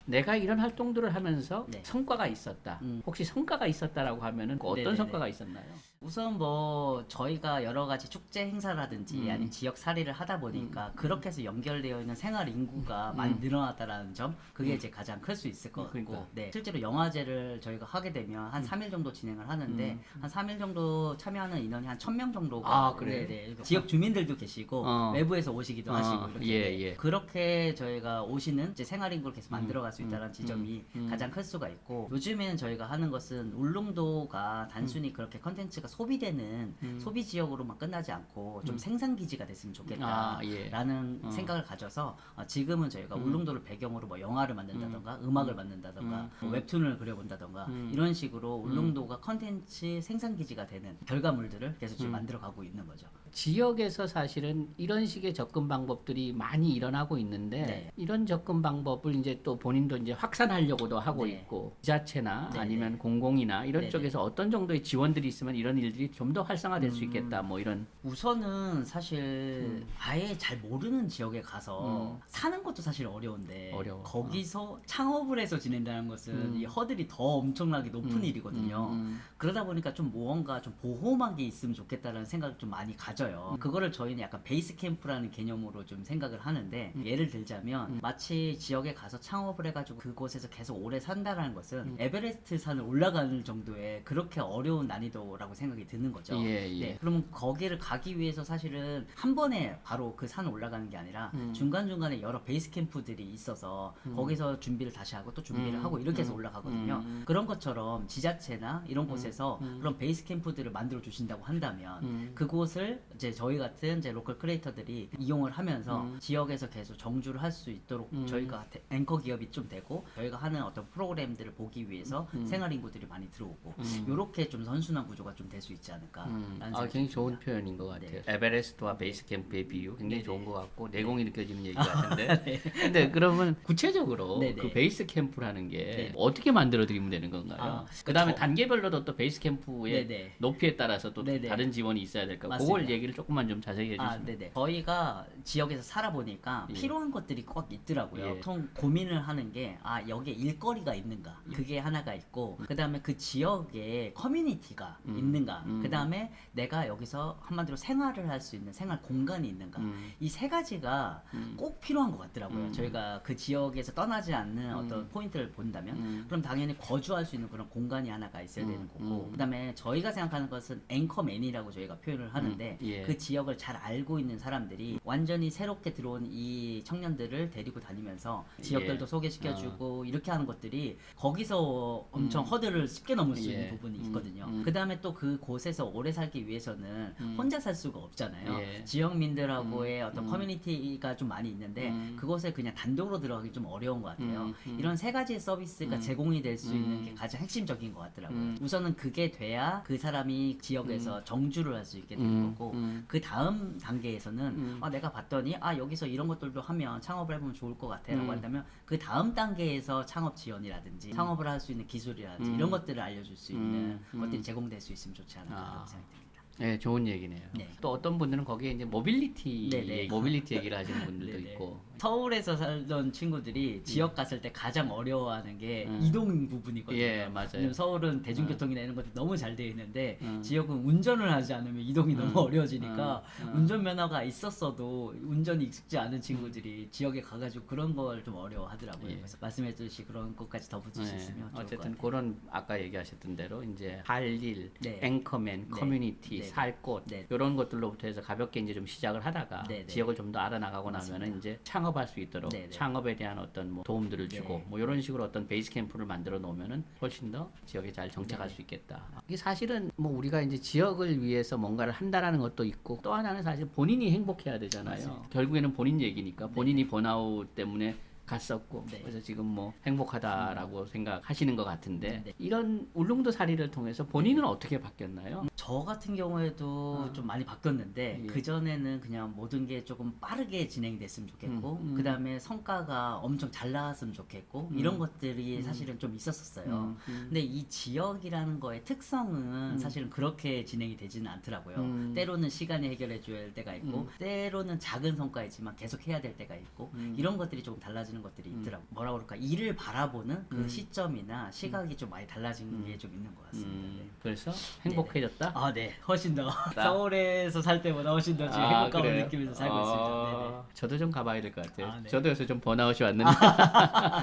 내가 이런 활동들을 하면서 네. 성과가 있었다. 혹시 성과가 있었다라고 하면은 어떤 네네네. 성과가 있었나요? 우선 뭐 저희가 여러 가지 축제 행사라든지 아니면 지역 살이를 하다 보니까 그렇게 해서 연결되어 있는 생활 인구가 많이 늘어났다라는 점, 그게 이제 가장 클 수 있을 것 같고, 그러니까. 네. 실제로 영화제를 저희가 하게 되면 한 3일 정도 진행을 하는데 한 3일 정도 참여하는 인원이 한 1000명 정도가 아, 그래요? 네. 지역 주민들도 계시고 외부에서 오시기도 하시고 이렇게 예. 그렇게 저희가 오시는 이제 생활 인구를 계속 만들어갈 수 있다는 지점이 가장 클 수가 있고, 요즘에는 저희가 하는 것은 울릉도가 단순히 그렇게 컨텐츠가 소비되는 소비 지역으로만 끝나지 않고 좀 생산 기지가 됐으면 좋겠다라는 생각을 가져서 지금은 저희가 울릉도를 배경으로 뭐 영화를 만든다던가 음악을 만든다던가 뭐 웹툰을 그려본다던가 이런 식으로 울릉도가 컨텐츠 생산 기지가 되는 결과물들을 계속 지금 만들어가고 있는 거죠. 지역에서 사실은 이런 식의 접근 방법들이 많이 일어나고 있는데 네. 이런 접근 방법을 이제 또 본인도 이제 확산하려고도 하고 네. 있고 지자체나 네, 아니면 공공이나 이런 네, 쪽에서 어떤 정도의 지원들이 있으면 이런 일들이 좀 더 활성화될 수 있겠다 뭐 이런. 우선은 사실 아예 잘 모르는 지역에 가서 사는 것도 사실 어려운데 어려워. 거기서 창업을 해서 지낸다는 것은 이 허들이 더 엄청나게 높은 일이거든요. 그러다 보니까 좀 무언가 좀 보호막이 있으면 좋겠다라는 생각을 좀 많이 가져요. 그거를 저희는 약간 베이스 캠프라는 개념으로 좀 생각을 하는데, 예를 들자면 마치 지역에 가서 창업을 해가지고 그곳에서 계속 오래 산다라는 것은 에베레스트 산을 올라가는 정도의 그렇게 어려운 난이도라고 생각이 드는 거죠. 예. 네, 그러면 거기를 가기 위해서 사실은 한 번에 바로 그 산을 올라가는 게 아니라 중간중간에 여러 베이스 캠프들이 있어서 거기서 준비를 다시 하고 또 준비를 하고 이렇게 해서 올라가거든요. 그런 것처럼 지자체나 이런 곳에서 그런 베이스 캠프들을 만들어 주신다고 한다면 그곳을 이제 저희 같은 이제 로컬 크리에이터들이 이용을 하면서 지역에서 계속 정주를 할 수 있도록 저희가 앵커 기업이 좀 되고, 저희가 하는 어떤 프로그램들을 보기 위해서 생활 인구들이 많이 들어오고, 요렇게 좀 선순환 구조가 좀 될 수 있지 않을까. 굉장히 좋은 표현인 것 같아요. 네. 에베레스트와 베이스 캠프의 비유 굉장히 네네. 좋은 것 같고 내공이 느껴지는 얘기 같은데. 근데 그러면 구체적으로 네네. 그 베이스 캠프라는 게 네. 어떻게 만들어 드리면 되는 건가요? 그다음에 단계별로도 또 베이스 캠프의 네네. 높이에 따라서 또 네네. 다른 지원이 있어야 될까? 맞습니다. 그걸 얘기를 조금만 좀 자세히 해주시면. 네네. 저희가 지역에서 살아보니까 필요한 것들이 꼭 있더라고요. 예. 보통 고민을 하는 게, 여기에 일거리가 있는가? 그게 하나가 있고, 그 다음에 그 지역에 커뮤니티가 있는가? 그 다음에 내가 여기서 한마디로 생활을 할 수 있는 생활 공간이 있는가? 이 세 가지가 꼭 필요한 것 같더라고요. 저희가 그 지역에서 떠나지 않는 어떤 포인트를 본다면, 그럼 당연히 거주할 수 있는 그런 공간이 하나가 있어야 되는 거고, 그 다음에 저희가 생각하는 것은 앵커맨이라고 저희가 표현을 하는데, 예. 그 지역을 잘 알고 있는 사람들이 완전히 새롭게 들어온 이 청년들을 데리고 다니면서 지역들도 예. 소개시켜주고 이렇게 하는 것들이 거기서 엄청 허들을 쉽게 넘을 수 있는 예. 부분이 있거든요. 그 다음에 또 그 곳에서 오래 살기 위해서는 혼자 살 수가 없잖아요. 예. 지역민들하고의 어떤 커뮤니티가 좀 많이 있는데 그곳에 그냥 단독으로 들어가기 좀 어려운 것 같아요. 이런 세 가지 서비스가 제공이 될 수 있는 게 가장 핵심적인 것 같더라고요. 우선은 그게 돼야 그 사람이 지역에서 정주를 할 수 있게 되는 거고, 그 다음 단계에서는 내가 봤더니 여기서 이런 것들도 하면 창업을 해보면 좋을 것 같아 라고 한다면 그 다음 단계에서 창업 지원이라든지 창업을 할 수 있는 기술이라든지 이런 것들을 알려줄 수 있는 것들이 제공될 수 있으면 좋지 않을까 생각이 듭니다. 네, 좋은 얘기네요. 네. 또 어떤 분들은 거기에 이제 모빌리티, 네네. 모빌리티 얘기를 하시는 분들도 네네. 있고. 서울에서 살던 친구들이 지역 갔을 때 가장 어려워하는 게 이동 부분이거든요. 예, 맞아요. 왜냐면 서울은 대중교통이나 이런 것들이 너무 잘 되어 있는데 지역은 운전을 하지 않으면 이동이 너무 어려워지니까 운전면허가 있었어도 운전이 익숙지 않은 친구들이 지역에 가가지고 그런 걸 좀 어려워하더라고요. 예. 그래서 말씀해주신 그런 것까지 덧붙일 수 있으면 좋을 것 어쨌든 같아요. 그런 아까 얘기하셨던 대로 이제 할 일, 네. 앵커맨, 네. 커뮤니티, 네. 살 곳 네. 이런 것들로부터 해서 가볍게 이제 좀 시작을 하다가 네. 지역을 좀 더 알아나가고 나면은 이제 창업할 수 있도록 네. 창업에 대한 어떤 뭐 도움들을 주고 네. 뭐 이런 식으로 어떤 베이스 캠프를 만들어 놓으면은 훨씬 더 지역에 잘 정착할 네. 수 있겠다. 이게 사실은 뭐 우리가 이제 지역을 위해서 뭔가를 한다라는 것도 있고 또 하나는 사실 본인이 행복해야 되잖아요. 맞습니다. 결국에는 본인 얘기니까 본인이 번아웃 때문에 갔었고 네. 그래서 지금 뭐 행복하다라고 생각하시는 것 같은데 네. 이런 울릉도 살이를 통해서 본인은 어떻게 바뀌었나요? 저 같은 경우에도 좀 많이 바뀌었는데 예. 그전에는 그냥 모든 게 조금 빠르게 진행됐으면 좋겠고 그 다음에 성과가 엄청 잘 나왔으면 좋겠고 이런 것들이 사실은 좀 있었었어요. 근데 이 지역이라는 거의 특성은 사실은 그렇게 진행이 되지는 않더라고요. 때로는 시간이 해결해 줘야 할 때가 있고 때로는 작은 성과이지만 계속 해야 될 때가 있고 이런 것들이 조금 달라지는 달라지는 것들이 있더라고요. 뭐라 그럴까, 일을 바라보는 그 시점이나 시각이 좀 많이 달라진 게 좀 있는 것 같습니다. 네. 그래서 행복해졌다? 아, 네. 훨씬 더 서울에서 살 때보다 훨씬 더 지금 행복감을 그래요? 느끼면서 살고 있습니다. 네네. 저도 좀 가봐야 될 것 같아요. 네. 저도 요새 좀 번아웃이 왔는데.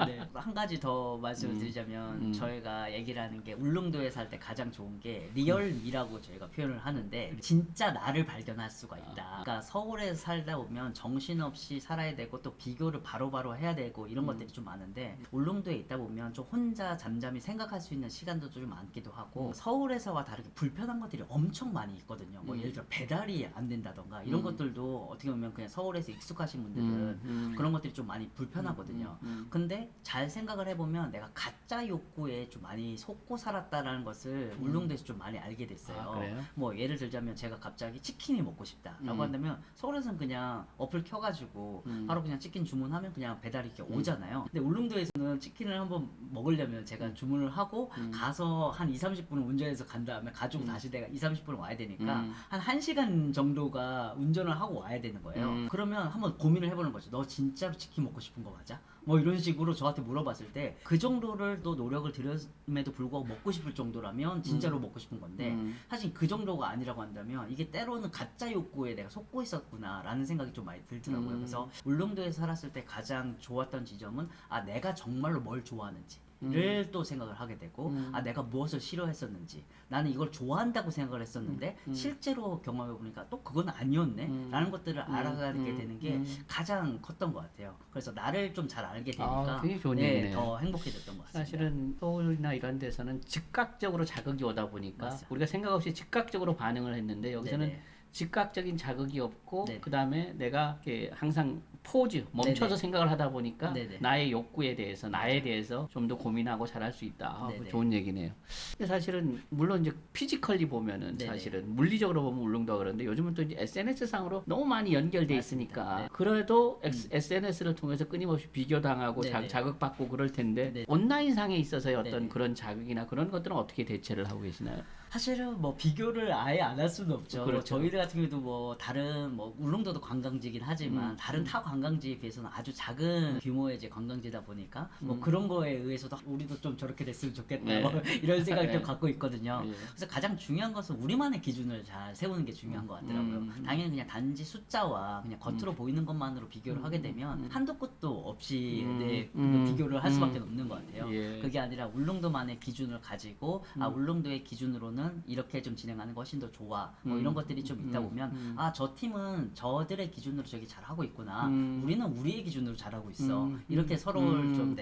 네. 한 가지 더 말씀을 드리자면 저희가 얘기를 하는 게 울릉도에 살 때 가장 좋은 게 리얼미라고 저희가 표현을 하는데 진짜 나를 발견할 수가 있다. 그러니까 서울에 살다 보면 정신없이 살아야 되고 또 비교를 바로바로 해야 되고 이런 것들이 좀 많은데 울릉도에 있다 보면 좀 혼자 잠잠히 생각할 수 있는 시간도 좀 많기도 하고 서울에서와 다르게 불편한 것들이 엄청 많이 있거든요. 뭐 예를 들어 배달이 안 된다던가 이런 것들도 어떻게 보면 그냥 서울에서 익숙하신 분들은 그런 것들이 좀 많이 불편하거든요. 근데 잘 생각을 해보면 내가 가짜 욕구에 좀 많이 속고 살았다라는 것을 울릉도에서 좀 많이 알게 됐어요. 그래요? 뭐 예를 들자면 제가 갑자기 치킨이 먹고 싶다라고 한다면 서울에서는 그냥 어플 켜가지고 바로 그냥 치킨 주문하면 그냥 배달이 이렇게 오잖아요. 근데 울릉도에서는 치킨을 한번 먹으려면 제가 주문을 하고 가서 한 2-30분을 운전해서 간 다음에 가지고 다시 내가 2-30분을 와야 되니까 한 1시간 정도가 운전을 하고 와야 되는 거예요. 그러면 한번 고민을 해보는 거죠. 너 진짜로 치킨 먹고 싶은 거 맞아? 뭐 이런 식으로 저한테 물어봤을 때 그 정도를 또 노력을 들였음에도 불구하고 먹고 싶을 정도라면 진짜로 먹고 싶은 건데 사실 그 정도가 아니라고 한다면 이게 때로는 가짜 욕구에 내가 속고 있었구나 라는 생각이 좀 많이 들더라고요. 그래서 울릉도에 살았을 때 가장 좋았던 지점은 아 내가 정말로 뭘 좋아하는지 를 또 생각을 하게 되고 아 내가 무엇을 싫어했었는지 나는 이걸 좋아한다고 생각을 했었는데 실제로 경험해 보니까 또 그건 아니었네 라는 것들을 알아가게 되는 게 가장 컸던 것 같아요. 그래서 나를 좀 잘 알게 되니까 굉장히 좋은 네, 얘기네요. 더 행복해졌던 것 같습니다. 사실은 서울이나 이런 데서는 즉각적으로 자극이 오다 보니까 맞습니다. 우리가 생각 없이 즉각적으로 반응을 했는데 여기서는 네네. 즉각적인 자극이 없고 네네. 그 다음에 내가 이렇게 항상 포즈 멈춰서 네네. 생각을 하다 보니까 네네. 나의 욕구에 대해서 나에 대해서 좀 더 고민하고 잘할 수 있다. 네네. 좋은 얘기네요. 근데 사실은 물론 이제 피지컬리 보면은 네네. 사실은 물리적으로 보면 울릉도가 그런데 요즘은 또 이제 SNS 상으로 너무 많이 연결돼 맞습니다. 있으니까 네. 그래도 SNS를 통해서 끊임없이 비교당하고 네네. 자극받고 그럴 텐데 네네. 온라인 상에 있어서의 어떤 네네. 그런 자극이나 그런 것들은 어떻게 대체를 하고 계시나요? 사실은 뭐 비교를 아예 안 할 수는 없죠. 그렇죠. 저희들 같은 경우도 뭐 다른 뭐 울릉도도 관광지긴 하지만 다른 타 관광지에 비해서는 아주 작은 규모의 이제 관광지다 보니까 뭐 그런 거에 의해서도 우리도 좀 저렇게 됐으면 좋겠다 네. 뭐 이런 생각을 네. 좀 갖고 있거든요. 예. 그래서 가장 중요한 것은 우리만의 기준을 잘 세우는 게 중요한 것 같더라고요. 당연히 그냥 단지 숫자와 그냥 겉으로 보이는 것만으로 비교를 하게 되면 한도 끝도 없이 네, 비교를 할 수밖에 없는 것 같아요. 예. 그게 아니라 울릉도만의 기준을 가지고 아 울릉도의 기준으로는 이렇게 좀 진행하는 게 훨씬 더 좋아 뭐 이런 것들이 좀 있다 보면 아 저 팀은 저들의 기준으로 저기 잘하고 있구나 우리는 우리의 기준으로 잘하고 있어 이렇게 서로를 좀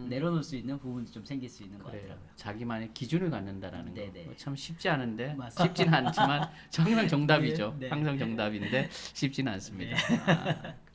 내려놓을 수 있는 부분이 좀 생길 수 있는 것 그래요. 같더라고요. 자기만의 기준을 갖는다라는 거. 네네. 참 쉽지 않은데 맞습니다. 쉽지는 않지만 항상 정답이죠. 네, 네. 항상 정답인데 쉽지는 않습니다.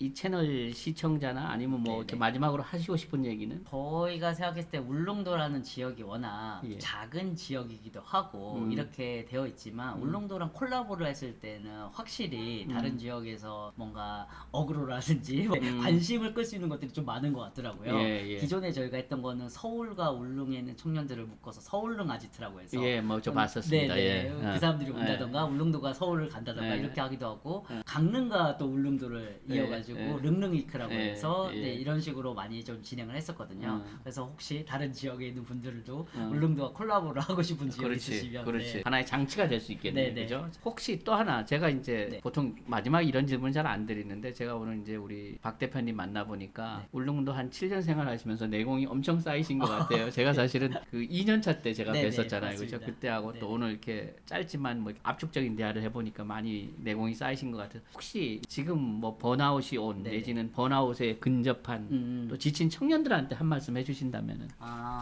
이 채널 시청자나 아니면 뭐 네네. 이렇게 마지막으로 하시고 싶은 얘기는? 저희가 생각했을 때 울릉도라는 지역이 워낙 예. 작은 지역이기도 하고 이렇게 되어 있지만 울릉도랑 콜라보를 했을 때는 확실히 다른 지역에서 뭔가 어그로라든지 관심을 끌 수 있는 것들이 좀 많은 것 같더라고요. 예, 예. 기존에 저희가 했던 거는 서울과 울릉에 있는 청년들을 묶어서 서울릉 아지트라고 해서 예, 뭐 저 봤었습니다. 네네. 예. 그 사람들이 온다던가 울릉도가 서울을 간다던가 예. 이렇게 하기도 하고 강릉과 또 울릉도를 예, 이어가지고 예. 릉릉위크라고 예, 해서 예. 네, 이런 식으로 많이 좀 진행을 했었거든요. 그래서 혹시 다른 지역에 있는 분들도 음. 울릉도와 콜라보를 하고 싶은 지역이 그렇지, 있으시면 그렇지. 네. 하나의 장치가 될 수 있겠네요, 네네. 그죠? 혹시 또 하나 제가 이제 네. 보통 마지막 이런 질문 잘 안 드리는데 제가 오늘 이제 우리 박 대표님 만나 보니까 울릉도 한 7년 생활하시면서 내공이 엄청 쌓이신 것 같아요. 제가 사실은 그 2년 차 때 제가 네네, 뵀었잖아요, 그죠? 맞습니다. 그때하고 네. 또 오늘 이렇게 짧지만 뭐 압축적인 대화를 해보니까 많이 내공이 쌓이신 것 같아요. 혹시 지금 뭐 번아웃이 온 네네. 내지는 번아웃에 근접한 또 지친 청년들한테 한 말씀 해주신다면은?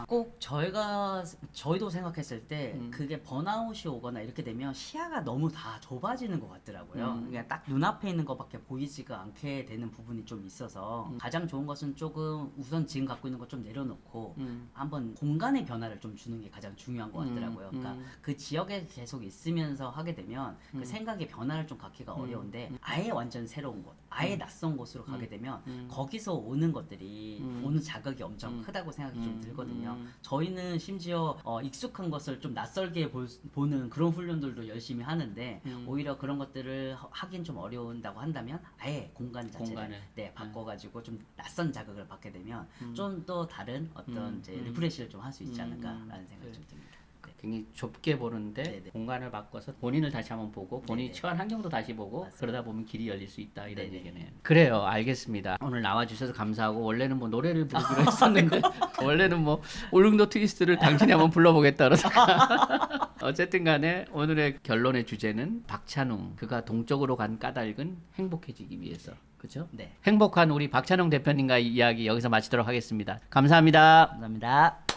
꼭 저희도 생각했을 때 그게 번아웃이 오거나 이렇게 되면 시야가 너무 다 좁아지는 것 같더라고요. 그냥 딱 눈앞에 있는 것밖에 보이지가 않게 되는 부분이 좀 있어서 가장 좋은 것은 조금 우선 지금 갖고 있는 것 좀 내려놓고 한번 공간의 변화를 좀 주는 게 가장 중요한 것 같더라고요. 그러니까 그 지역에 계속 있으면서 하게 되면 그 생각의 변화를 좀 갖기가 어려운데 아예 완전 새로운 곳, 아예 낯선 낯선 곳으로 가게 되면 거기서 오는 것들이 오는 자극이 엄청 크다고 생각이 좀 들거든요. 저희는 심지어 익숙한 것을 좀 낯설게 보는 그런 훈련들도 열심히 하는데 오히려 그런 것들을 하긴 좀 어려운다고 한다면 아예 공간 자체를 공간을. 네, 바꿔가지고 좀 낯선 자극을 받게 되면 좀 더 다른 어떤 이제 리프레시를 좀 할 수 있지 않을까라는 생각이 좀 듭니다. 네. 굉장히 좁게 보는데 네네. 공간을 바꿔서 본인을 다시 한번 보고 본인이 네네. 처한 환경도 다시 보고 맞습니다. 그러다 보면 길이 열릴 수 있다 이런 네네. 얘기네요. 그래요. 알겠습니다. 오늘 나와주셔서 감사하고 원래는 뭐 노래를 부르기로 했었는데 원래는 뭐 울릉도 트위스트를 당신이 한번 불러보겠다 그러다가 어쨌든 간에 오늘의 결론의 주제는 박찬웅 그가 동쪽으로 간 까닭은 행복해지기 위해서 그렇죠? 네. 행복한 우리 박찬웅 대표님과 이야기 여기서 마치도록 하겠습니다. 감사합니다. 감사합니다.